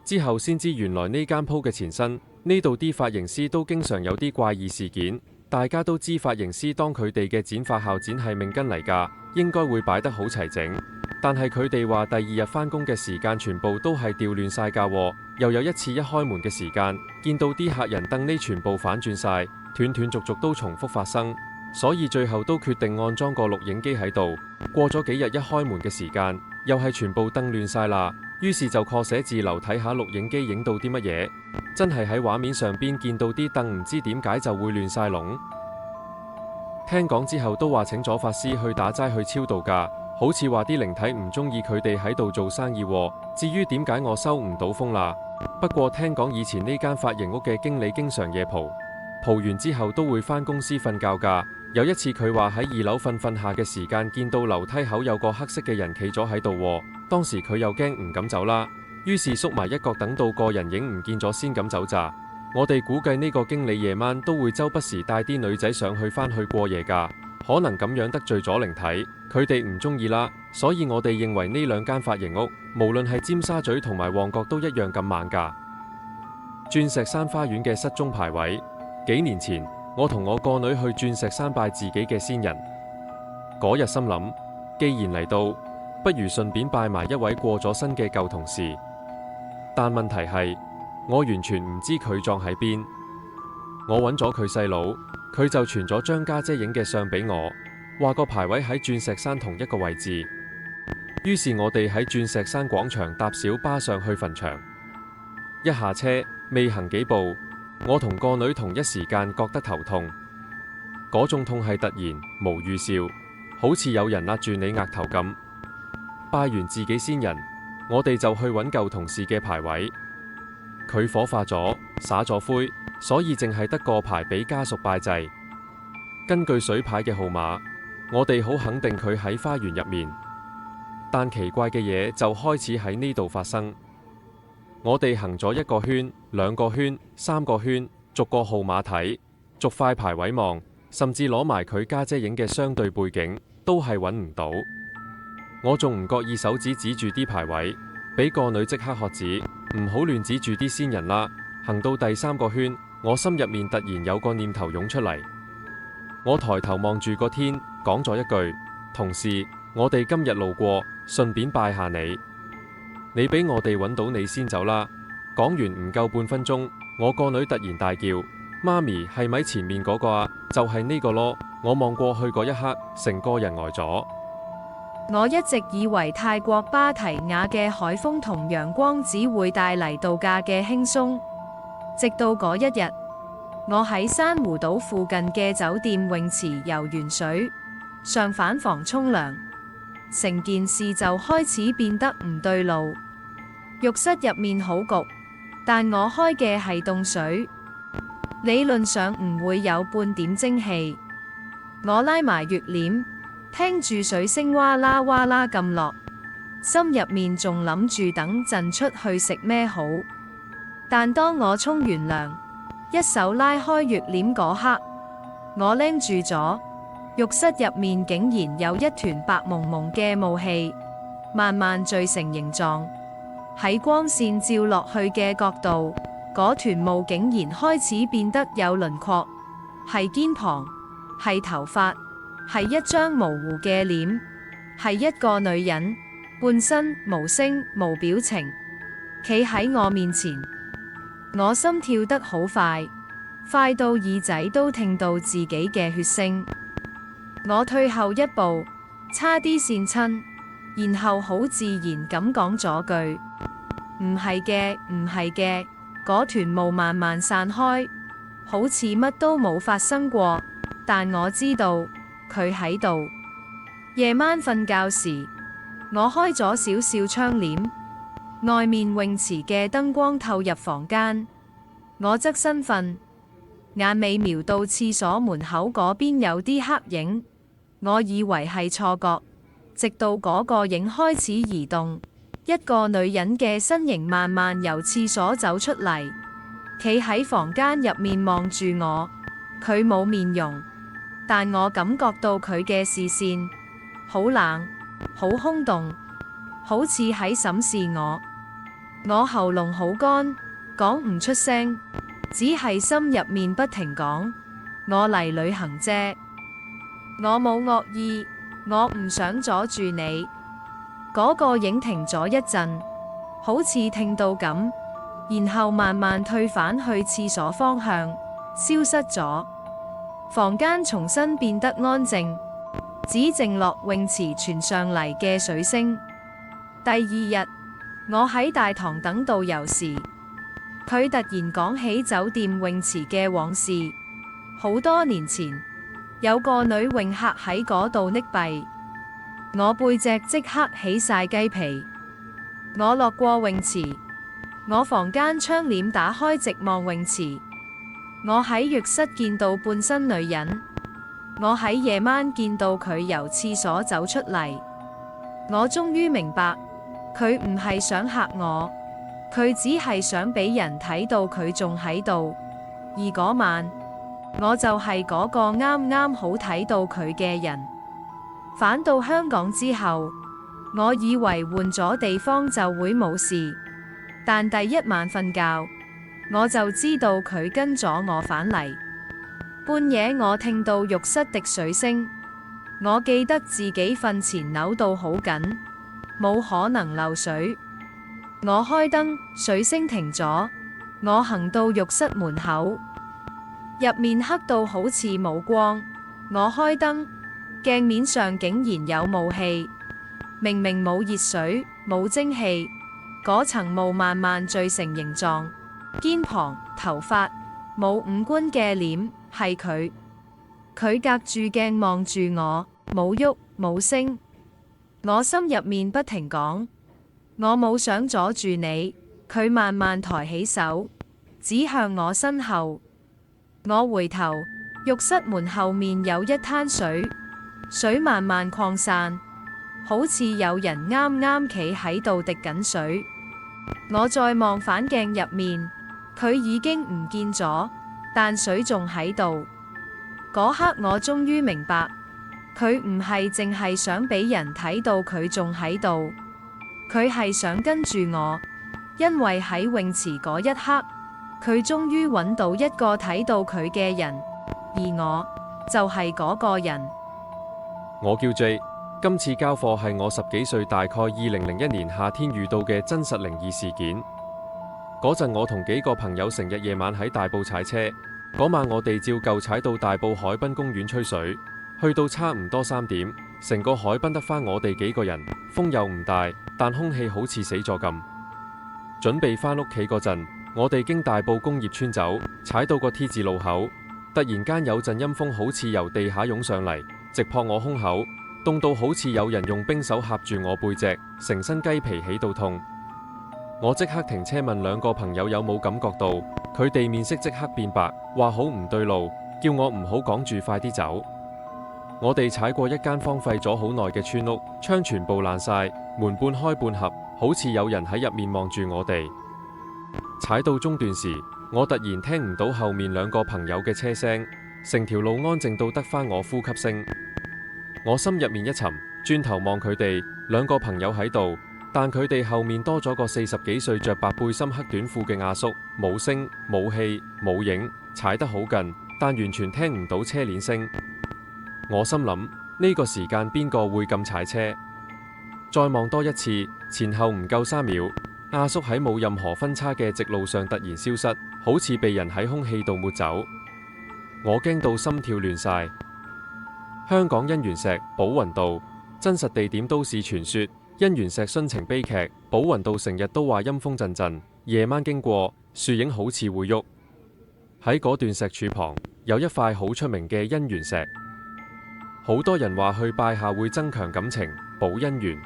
之後先知原來呢間鋪嘅前身。呢度啲髮型師都經常有啲怪異事件，大家都知髮型師當佢哋嘅剪髮鉸剪係命根嚟㗎，應該會擺得好齊整。但係佢哋話第2日返工嘅時間全部都係調亂晒㗎，又有一次一開門嘅時間，見到啲客人凳呢全部反轉晒，斷斷續續都重複發生，所以最後都決定安裝個錄影機喺度。過咗幾日一開門嘅時間，又係全部凳亂晒啦。於是就擴寫字樓睇下錄影機影到啲乜嘢，真係喺畫面上邊見到啲凳唔知點解就會亂晒籠。聽講之後都話請咗法師去打齋去超度㗎，好似話啲靈體唔中意佢哋喺度做生意喎。至於點解我收唔到風啦？不過聽講以前呢間髮型屋嘅經理經常夜蒲完之後都會返公司瞓覺㗎，有一次佢話喺2樓瞓下嘅時間，見到樓梯口有個黑色嘅人企咗喺度喎。當時佢又驚唔敢走啦，於是縮埋一角等到個人影唔見咗先敢走咋。我哋估計呢個經理夜晚都會周不時帶啲女仔上去返去過夜㗎，可能咁樣得罪咗靈體，佢哋唔中意啦。所以我哋認為呢2間髮型屋，無論係尖沙咀同埋旺角都一樣咁猛㗎。鑽石山花園嘅失蹤牌位，幾年前我同我個女去鑽石山拜自己嘅先人，嗰日心諗，既然嚟到，不如順便拜埋一位過咗身嘅舊同事。但問題係，我完全唔知佢葬喺邊。我揾咗佢細佬，佢就傳咗張家姐影嘅相俾我，話個牌位喺鑽石山同一個位置。於是我哋喺鑽石山廣場搭小巴上去墳場。一下車，未行幾步，我同個女同一時間覺得頭痛。嗰種痛係突然無預兆，好似有人壓住你額頭咁。拜完自己先人，我哋就去揾舊同事嘅牌位。佢火化咗，灑咗灰，所以淨係得個牌俾家屬拜祭。根據水牌嘅號碼，我哋好肯定佢喺花園入面。但奇怪嘅嘢就開始喺呢度發生。我哋行咗1個圈、2個圈、3個圈，逐個號碼睇，逐塊牌位望，甚至攞埋佢家姐影嘅相對背景，都係揾唔到。我仲唔覺意手指指住啲牌位，俾個女即刻喝止，唔好亂指住啲先人啦。行到第3個圈，我心入面突然有個念頭湧出嚟。我抬頭望住個天，講咗一句：同事，我哋今日路過，順便拜下你。你俾我哋揾到你先走啦。講完唔夠半分鐘，我個女突然大叫：媽咪，係咪前面嗰個啊？就係呢個咯。我望過去嗰一刻，成個人呆咗。我一直以為泰國芭提雅嘅海風同陽光只會帶嚟度假嘅輕鬆，直到嗰一日，我喺珊瑚島附近嘅酒店泳池游完水，上返房沖涼，成件事就開始變得唔對路。浴室入面好焗，但我開嘅係凍水，理論上唔會有半點蒸汽。我拉埋浴簾，聽住水聲嘩啦嘩啦咁落，心入面仲諗住等陣出去食咩好。但當我沖完涼，一手拉開浴簾嗰刻，我拎住咗浴室入面竟然有一團白蒙蒙嘅霧氣，慢慢聚成形狀。喺光線照落去嘅角度，嗰團霧竟然開始變得有輪廓，係肩膀，係頭髮，係一張模糊嘅臉，係一個女人，半身無聲無表情，企喺我面前。我心跳得好快，快到耳仔都聽到自己嘅血聲。我退後一步，差啲跣親，然後好自然咁講咗句：唔係嘅，唔係嘅。嗰團霧慢慢散開，好似乜都冇發生過，但我知道佢喺度。夜晚瞓覺時，我開咗少少窗簾，外面泳池嘅燈光透入房間。我側身瞓，眼尾瞄到廁所門口嗰邊有啲黑影，我以為係錯覺，直到嗰個影開始移動，一個女人嘅身形慢慢由廁所走出嚟，企喺房間入面望住我。佢冇面容，但我感覺到佢嘅視線好冷，好空洞，好似喺審視我。我喉嚨好乾，講唔出聲，只係心入面不停講：我嚟旅行啫，我冇惡意，我唔想阻住你。嗰個影停咗一陣，好似聽到咁，然後慢慢退返去廁所方向，消失咗。房間重新變得安靜，只剩落泳池傳上嚟嘅水聲。第二日，我喺大堂等導遊時，佢突然講起酒店泳池嘅往事。好多年前，有個女泳客喺嗰度溺斃，我背脊即刻起晒雞皮。我落過泳池，我房間窗簾打開直望泳池。我喺浴室見到半身女人，我喺夜晚見到佢由廁所走出嚟，我終於明白，佢唔係想嚇我，佢只係想俾人睇到佢仲喺度。而嗰晚，我就係嗰個啱啱好睇到佢嘅人。返到香港之後，我以為換咗地方就會冇事，但第一晚瞓覺，我就知道佢跟咗我返嚟。半夜我聽到浴室滴水聲，我記得自己瞓前扭到好緊，冇可能漏水。我開燈，水聲停咗，我行到浴室門口，入面黑到好似冇光。我開燈，鏡面上竟然有霧氣，明明冇熱水，冇蒸汽，嗰層霧慢慢聚成形狀，肩膀、頭髮，冇五官嘅臉。係佢，佢隔住鏡望住我，冇喐冇聲。我心入面不停講，我冇想阻住你。佢慢慢抬起手，指向我身後。我回頭，浴室門後面有一灘水，水慢慢擴散，好似有人啱啱企喺度滴緊水。我再望反鏡入面，佢已經唔見咗。但水仲喺度，嗰刻我終於明白，佢唔係淨係想俾人睇到佢仲喺度，佢係想跟住我，因為喺泳池嗰一刻，佢終於揾到一個睇到佢嘅人，而我就係嗰個人。我叫 J， 今次交貨係我10幾歲，大概2001年夏天遇到嘅真實靈異事件。嗰陣我同幾個朋友成日夜晚喺大埔踩車，嗰晚我哋照舊踩到大埔海濱公園吹水，去到差唔多3點，成個海濱得返我哋幾個人，風又唔大，但空氣好似死咗咁。準備返屋企嗰陣，我哋經大埔工業村走，踩到個 T 字路口，突然間有陣陰風好似由地下湧上嚟，直撲我胸口，凍到好似有人用冰手合住我背脊，成身雞皮起到痛。我即刻停車問2個朋友有冇感覺到，佢哋面色即刻變白，話好唔對路，叫我唔好講住，快啲走。我哋踩過一間荒廢咗好耐嘅村屋，窗全部爛晒，門半開半合，好似有人喺入面望住我哋。踩到中段時，我突然聽唔到後面2個朋友嘅車聲，成條路安靜到得返我呼吸聲。我心入面一沉，轉頭望佢哋，2個朋友喺度。但佢哋後面多咗個40幾歲着白背心黑短褲嘅阿叔，冇聲冇氣冇影，踩得好近，但完全聽唔到車鏈聲。我心諗呢個時間邊個會咁踩車？再望多一次，前後唔夠3秒，阿叔喺冇任何分叉嘅直路上突然消失，好似被人喺空氣度抹走。我驚到心跳亂晒。香港姻緣石寶雲道，真實地點都市傳說。姻緣石殉情悲劇，寶雲道成日都話陰風陣陣，夜晚經過樹影好似會喐。喺嗰段石柱旁有一塊好出名嘅姻緣石，好多人話去拜下會增強感情、保姻緣，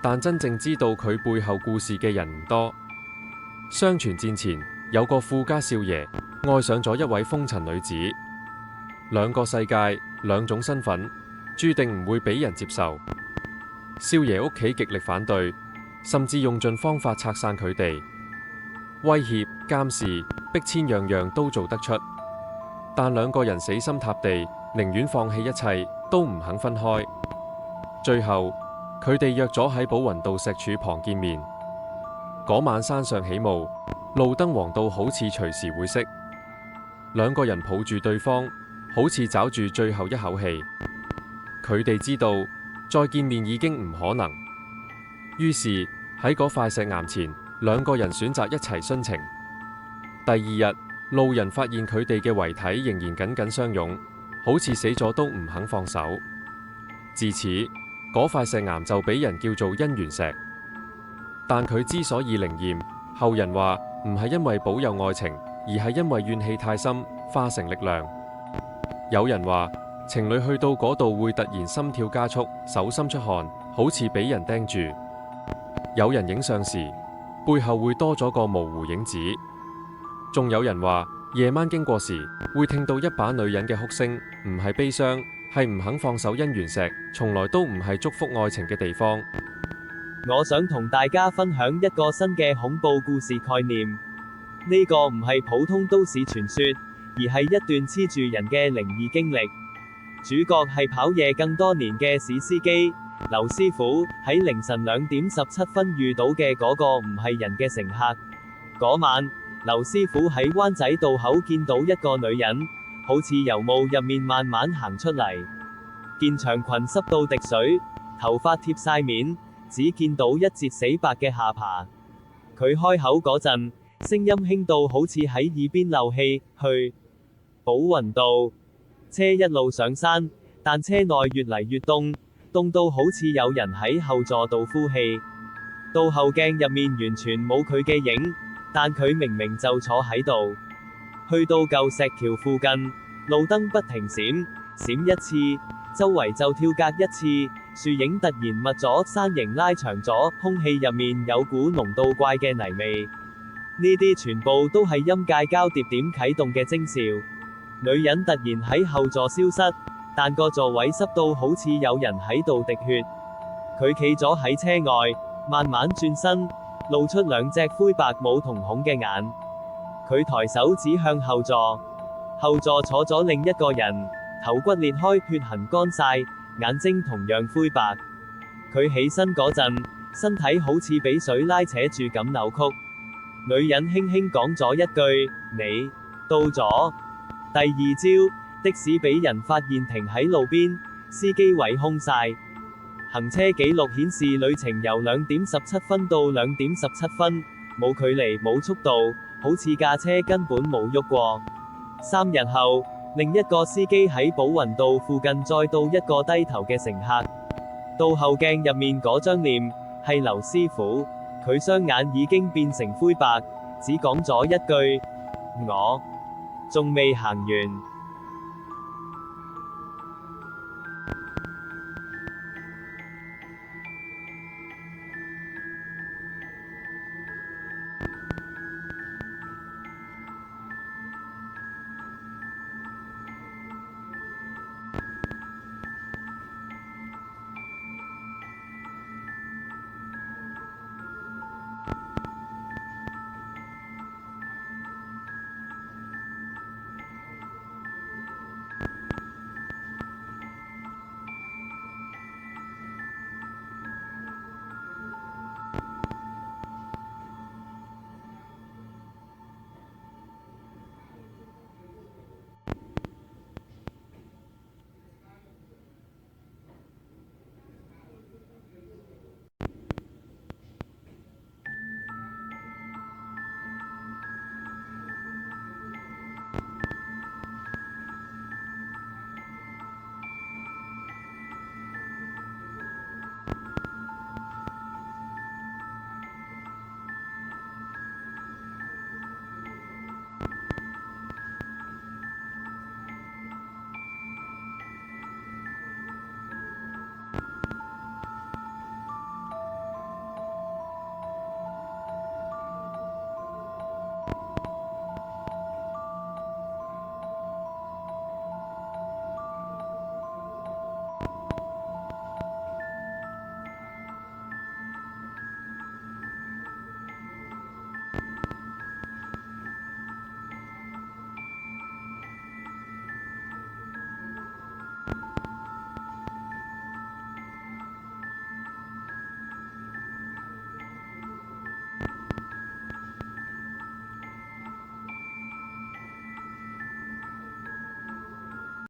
但真正知道佢背後故事嘅人唔多。相傳戰前有個富家少爺愛上咗一位風塵女子，2個世界2種身份，注定唔會俾人接受。少爺屋企極力反對，甚至用盡方法拆散佢哋，威脅、監視、逼遷樣樣都做得出。但2個人死心塌地，寧願放棄一切，都唔肯分開。最後，佢哋約咗喺寶雲道石柱旁見面。嗰晚山上起霧，路燈黃到好似隨時會熄。2個人抱住對方，好似抓住最後一口氣。佢哋知道再見面已經唔可能，於是喺嗰塊石岩前，2個人選擇一齊殉情。第2日，路人發現佢哋嘅遺體仍然緊緊相擁，好似死咗都唔肯放手。自此，嗰塊石岩就俾人叫做姻緣石。但佢之所以靈驗，後人話唔係因為保佑愛情，而係因為怨氣太深，化成力量。有人話情侶去到嗰度會突然心跳加速，手心出汗，好似俾人釘住。有人影相時，背後會多咗個模糊影子。仲有人話夜晚經過時，會聽到一把女人嘅哭聲，唔係悲傷，係唔肯放手姻緣石，從來都唔係祝福愛情嘅地方。我想同大家分享一個新嘅恐怖故事概念。呢個唔係普通都市傳說，而係一段黐住人嘅靈異經歷。主角係跑夜更多年嘅史司機劉師傅，喺凌晨2點17分遇到嘅嗰個唔係人嘅乘客。嗰晚，劉師傅喺灣仔道口見到一個女人，好似由霧入面慢慢行出嚟，件長裙濕到滴水，頭髮貼晒面，只見到一截死白嘅下巴。佢開口嗰陣，聲音輕到好似喺耳邊漏氣。去寶雲道。車一路上山，但車內越嚟越凍，凍到好似有人喺後座度呼氣。倒後鏡入面完全冇佢嘅影，但佢明明就坐喺度。去到舊石橋附近，路燈不停閃，閃一次，周圍就跳格一次，樹影突然密咗，山形拉長咗，空氣入面有股濃到怪嘅泥味。呢啲全部都係陰界交疊點啟動嘅徵兆。女人突然喺後座消失，但個座位濕到好似有人喺度滴血。佢企咗喺車外，慢慢轉身，露出兩隻灰白冇瞳孔嘅眼。佢抬手指向後座，後座坐咗另一個人，頭骨裂開，血痕乾晒，眼睛同樣灰白。佢起身嗰陣，身體好似俾水拉扯住咁扭曲。女人輕輕講咗一句：你到咗。第二朝，的士俾人發現停喺路邊，司機位空晒。行車記錄顯示旅程由2點17分到2點17分，冇距離冇速度，好似架車根本冇喐過。3日後，另一個司機喺寶雲道附近載到一個低頭嘅乘客，倒後鏡入面嗰張臉係劉師傅，佢雙眼已經變成灰白，只講咗一句：我仲未行完。